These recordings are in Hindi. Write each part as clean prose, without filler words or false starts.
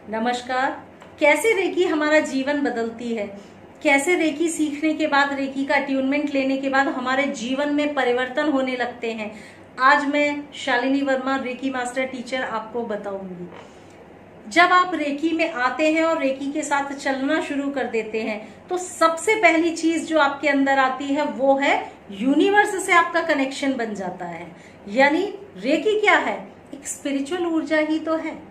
नमस्कार। कैसे रेकी हमारा जीवन बदलती है, कैसे रेकी सीखने के बाद, रेकी का अट्यूनमेंट लेने के बाद हमारे जीवन में परिवर्तन होने लगते हैं, आज मैं Shalini Verma reiki master teacher आपको बताऊंगी। जब आप रेकी में आते हैं और रेकी के साथ चलना शुरू कर देते हैं तो सबसे पहली चीज जो आपके अंदर आती है वो है यूनिवर्स से आपका कनेक्शन बन जाता है। यानी रेकी क्या है? एक स्पिरिचुअल ऊर्जा ही तो है।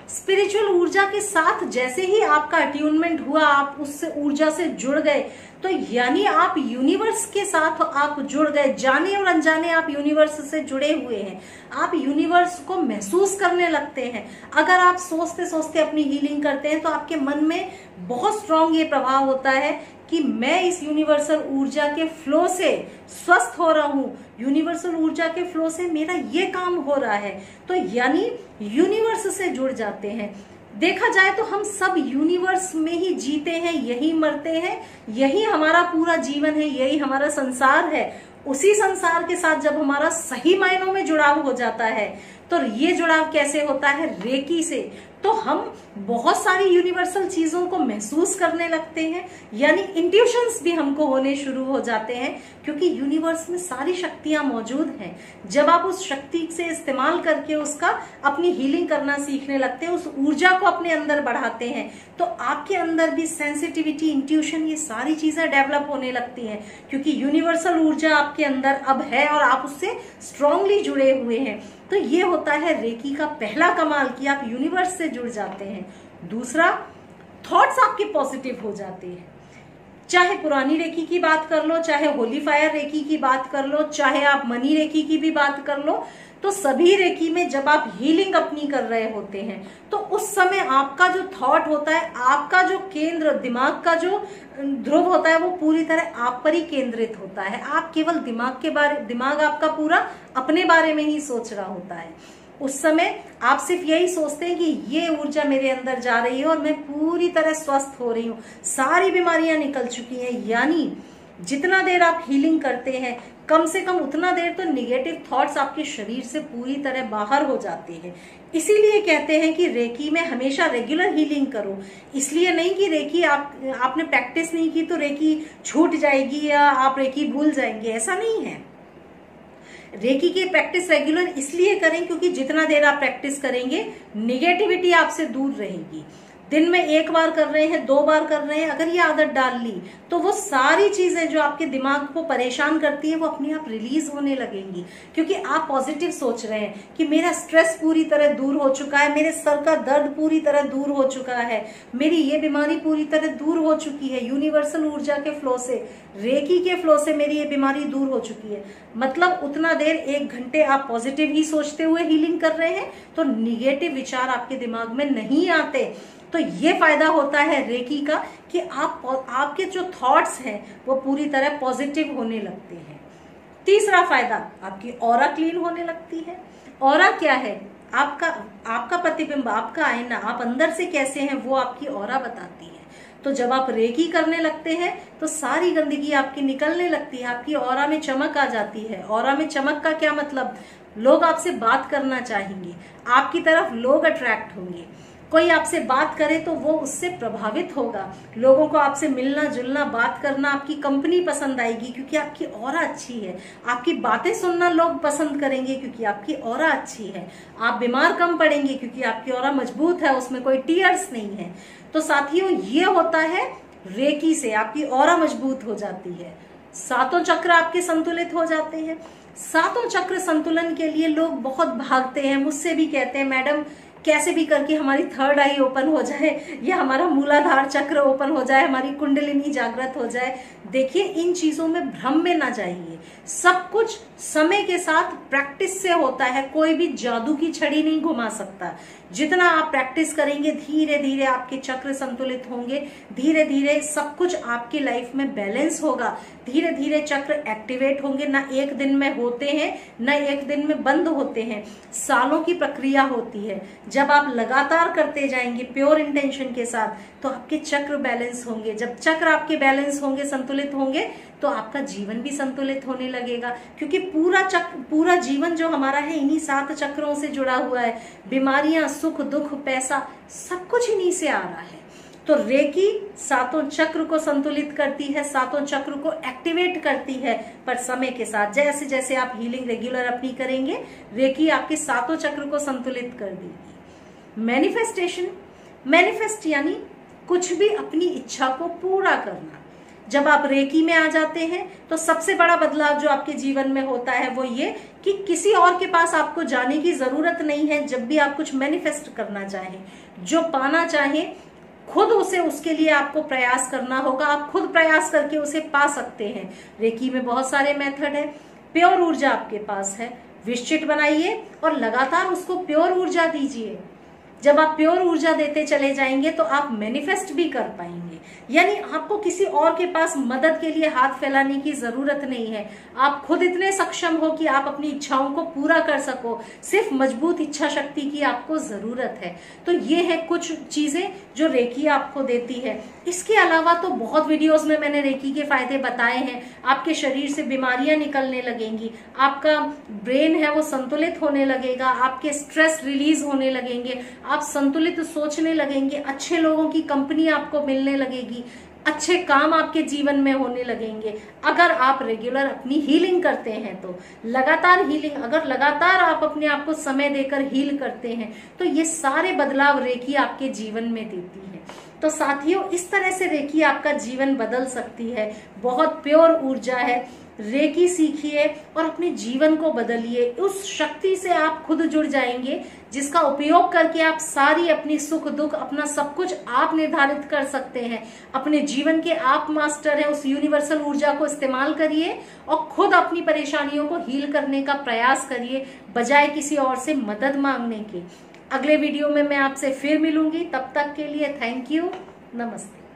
स्पिरिचुअल ऊर्जा के साथ जैसे ही आपका अट्यूनमेंट हुआ, आप उस ऊर्जा से जुड़ गए, तो यानी आप यूनिवर्स के साथ आप जुड़ गए। जाने और अनजाने आप यूनिवर्स से जुड़े हुए हैं, आप यूनिवर्स को महसूस करने लगते हैं। अगर आप सोचते सोचते अपनी हीलिंग करते हैं तो आपके मन में बहुत स्ट्रांग ये प्रभाव होता है कि मैं इस यूनिवर्सल ऊर्जा के फ्लो से स्वस्थ हो रहा हूं, यूनिवर्सल ऊर्जा के फ्लो से मेरा ये काम हो रहा है। तो यानी यूनिवर्स से जुड़ जाते हैं। देखा जाए तो हम सब यूनिवर्स में ही जीते हैं, यही मरते हैं, यही हमारा पूरा जीवन है, यही हमारा संसार है। उसी संसार के साथ जब हमारा सही मायनों में जुड़ाव हो जाता है तो ये जुड़ाव कैसे होता है? रेकी से। तो हम बहुत सारी यूनिवर्सल चीजों को महसूस करने लगते हैं, यानी इंट्यूशंस भी हमको होने शुरू हो जाते हैं, क्योंकि यूनिवर्स में सारी शक्तियां मौजूद हैं। जब आप उस शक्ति से इस्तेमाल करके उसका अपनी हीलिंग करना सीखने लगते हैं, उस ऊर्जा को अपने अंदर बढ़ाते हैं, तो आपके अंदर भी सेंसिटिविटी, इंट्यूशन, ये सारी चीजें डेवलप होने लगती हैं, क्योंकि यूनिवर्सल ऊर्जा आपके अंदर अब है और आप उससे स्ट्रांगली जुड़े हुए हैं। तो ये होता है रेकी का पहला कमाल कि आप यूनिवर्स से जुड़ जाते हैं। दूसरा, थॉट्स आपके पॉजिटिव हो जाते हैं। चाहे पुरानी रेकी की बात कर लो, चाहे होली फायर रेकी की बात कर लो, चाहे आप मनी रेकी की भी बात कर लो, तो सभी रेकी में जब आप हीलिंग अपनी कर रहे होते हैं तो उस समय आपका जो थॉट होता है, आपका जो केंद्र, दिमाग का जो ध्रुव होता है, वो पूरी तरह आप पर ही केंद्रित होता है। आप केवल दिमाग आपका पूरा अपने बारे में ही सोच रहा होता है। उस समय आप सिर्फ यही सोचते हैं कि ये ऊर्जा मेरे अंदर जा रही है और मैं पूरी तरह स्वस्थ हो रही हूँ, सारी बीमारियां निकल चुकी हैं। यानी जितना देर आप हीलिंग करते हैं, कम से कम उतना देर तो निगेटिव थॉट्स आपके शरीर से पूरी तरह बाहर हो जाते हैं। इसीलिए कहते हैं कि रेकी में हमेशा रेगुलर हीलिंग करो। इसलिए नहीं कि रेकी आपने प्रैक्टिस नहीं की तो रेकी छूट जाएगी या आप रेकी भूल जाएंगे, ऐसा नहीं है। रेकी की प्रैक्टिस रेगुलर इसलिए करें क्योंकि जितना देर आप प्रैक्टिस करेंगे, निगेटिविटी आपसे दूर रहेगी। दिन में एक बार कर रहे हैं, 2 बार कर रहे हैं, अगर ये आदत डाल ली तो वो सारी चीजें जो आपके दिमाग को परेशान करती है वो अपने आप रिलीज होने लगेंगी, क्योंकि आप पॉजिटिव सोच रहे हैं कि मेरा स्ट्रेस पूरी तरह दूर हो चुका है, मेरे सर का दर्द पूरी तरह दूर हो चुका है, मेरी ये बीमारी पूरी तरह दूर हो चुकी है, यूनिवर्सल ऊर्जा के फ्लो से, रेकी के फ्लो से मेरी ये बीमारी दूर हो चुकी है। मतलब उतना देर 1 घंटे आप पॉजिटिव ही सोचते हुए हीलिंग कर रहे हैं तो निगेटिव विचार आपके दिमाग में नहीं आते। तो ये फायदा होता है रेकी का कि आपके जो थॉट्स हैं वो पूरी तरह पॉजिटिव होने लगते हैं। तीसरा फायदा, आपकी ऑरा क्लीन होने लगती है। ऑरा क्या है? आपका प्रतिबिंब, आपका आईना, आप अंदर से कैसे हैं वो आपकी ऑरा बताती है। तो जब आप रेकी करने लगते हैं तो सारी गंदगी आपकी निकलने लगती है, आपकी ऑरा में चमक आ जाती है। ऑरा में चमक का क्या मतलब? लोग आपसे बात करना चाहेंगे, आपकी तरफ लोग अट्रैक्ट होंगे। कोई आपसे बात करे तो वो उससे प्रभावित होगा, लोगों को आपसे मिलना जुलना, बात करना, आपकी कंपनी पसंद आएगी क्योंकि आपकी ऑरा अच्छी है। आपकी बातें सुनना लोग पसंद करेंगे क्योंकि आपकी ऑरा अच्छी है। आप बीमार कम पड़ेंगे क्योंकि आपकी ऑरा मजबूत है, उसमें कोई टीयर्स नहीं है। तो साथियों, ये होता है रेकी से आपकी ऑरा मजबूत हो जाती है। 7 चक्र आपके संतुलित हो जाते हैं। 7 चक्र संतुलन के लिए लोग बहुत भागते हैं, मुझसे भी कहते हैं मैडम कैसे भी करके हमारी 3rd आई ओपन हो जाए या हमारा मूलाधार चक्र ओपन हो जाए, हमारी कुंडलिनी जागृत हो जाए। देखिए, इन चीजों में भ्रम में ना जाइए। सब कुछ समय के साथ प्रैक्टिस से होता है, कोई भी जादू की छड़ी नहीं घुमा सकता। जितना आप प्रैक्टिस करेंगे धीरे धीरे आपके चक्र संतुलित होंगे, धीरे धीरे सब कुछ आपकी लाइफ में बैलेंस होगा, धीरे धीरे चक्र एक्टिवेट होंगे। ना एक दिन में होते हैं, ना एक दिन में बंद होते हैं, सालों की प्रक्रिया होती है। जब आप लगातार करते जाएंगे प्योर इंटेंशन के साथ, तो आपके चक्र बैलेंस होंगे। जब चक्र आपके बैलेंस होंगे, संतुलित होंगे, तो आपका जीवन भी संतुलित होने लगेगा, क्योंकि पूरा जीवन जो हमारा है इन्हीं 7 चक्रों से जुड़ा हुआ है। बीमारियां, सुख दुख, पैसा, सब कुछ इन्हीं से आ रहा है। तो रेकी 7 चक्र को संतुलित करती है, 7 चक्र को एक्टिवेट करती है। पर समय के साथ जैसे जैसे आप हीलिंग रेगुलर अपनी करेंगे, रेकी आपके 7 चक्र को संतुलित कर देगी। मैनिफेस्ट यानी कुछ भी अपनी इच्छा को पूरा करना। जब आप रेकी में आ जाते हैं तो सबसे बड़ा बदलाव जो आपके जीवन में होता है वो ये कि किसी और के पास आपको जाने की जरूरत नहीं है। जब भी आप कुछ मैनिफेस्ट करना चाहें, जो पाना चाहें, खुद उसे उसके लिए आपको प्रयास करना होगा। आप खुद प्रयास करके उसे पा सकते हैं। रेकी में बहुत सारे मेथड है। प्योर ऊर्जा आपके पास है, विशिष्ट बनाइए और लगातार उसको प्योर ऊर्जा दीजिए। जब आप प्योर ऊर्जा देते चले जाएंगे तो आप मैनिफेस्ट भी कर पाएंगे। यानी आपको किसी और के पास मदद के लिए हाथ फैलाने की जरूरत नहीं है। आप खुद इतने सक्षम हो कि आप अपनी इच्छाओं को पूरा कर सको। सिर्फ मजबूत इच्छा शक्ति की आपको जरूरत है। तो ये है कुछ चीजें जो रेकी आपको देती है। इसके अलावा तो बहुत वीडियोस में मैंने रेकी के फायदे बताए हैं। आपके शरीर से बीमारियां निकलने लगेंगी, आपका ब्रेन है वो संतुलित होने लगेगा, आपके स्ट्रेस रिलीज होने लगेंगे, आप संतुलित सोचने लगेंगे, अच्छे लोगों की कंपनी आपको मिलने लगेगी, अच्छे काम आपके जीवन में होने लगेंगे। अगर आप रेगुलर अपनी हीलिंग करते हैं तो लगातार हीलिंग, अगर लगातार आप अपने आप को समय देकर हील करते हैं तो ये सारे बदलाव रेकी आपके जीवन में देती है। तो साथियों, इस तरह से रेकी आपका जीवन बदल सकती है। बहुत प्योर ऊर्जा है। रेकी सीखिए और अपने जीवन को बदलिए। उस शक्ति से आप खुद जुड़ जाएंगे जिसका उपयोग करके आप सारी अपनी सुख दुख, अपना सब कुछ आप निर्धारित कर सकते हैं। अपने जीवन के आप मास्टर हैं। उस यूनिवर्सल ऊर्जा को इस्तेमाल करिए और खुद अपनी परेशानियों को हील करने का प्रयास करिए, बजाय किसी और से मदद मांगने के। अगले वीडियो में मैं आपसे फिर मिलूंगी। तब तक के लिए थैंक यू, नमस्ते।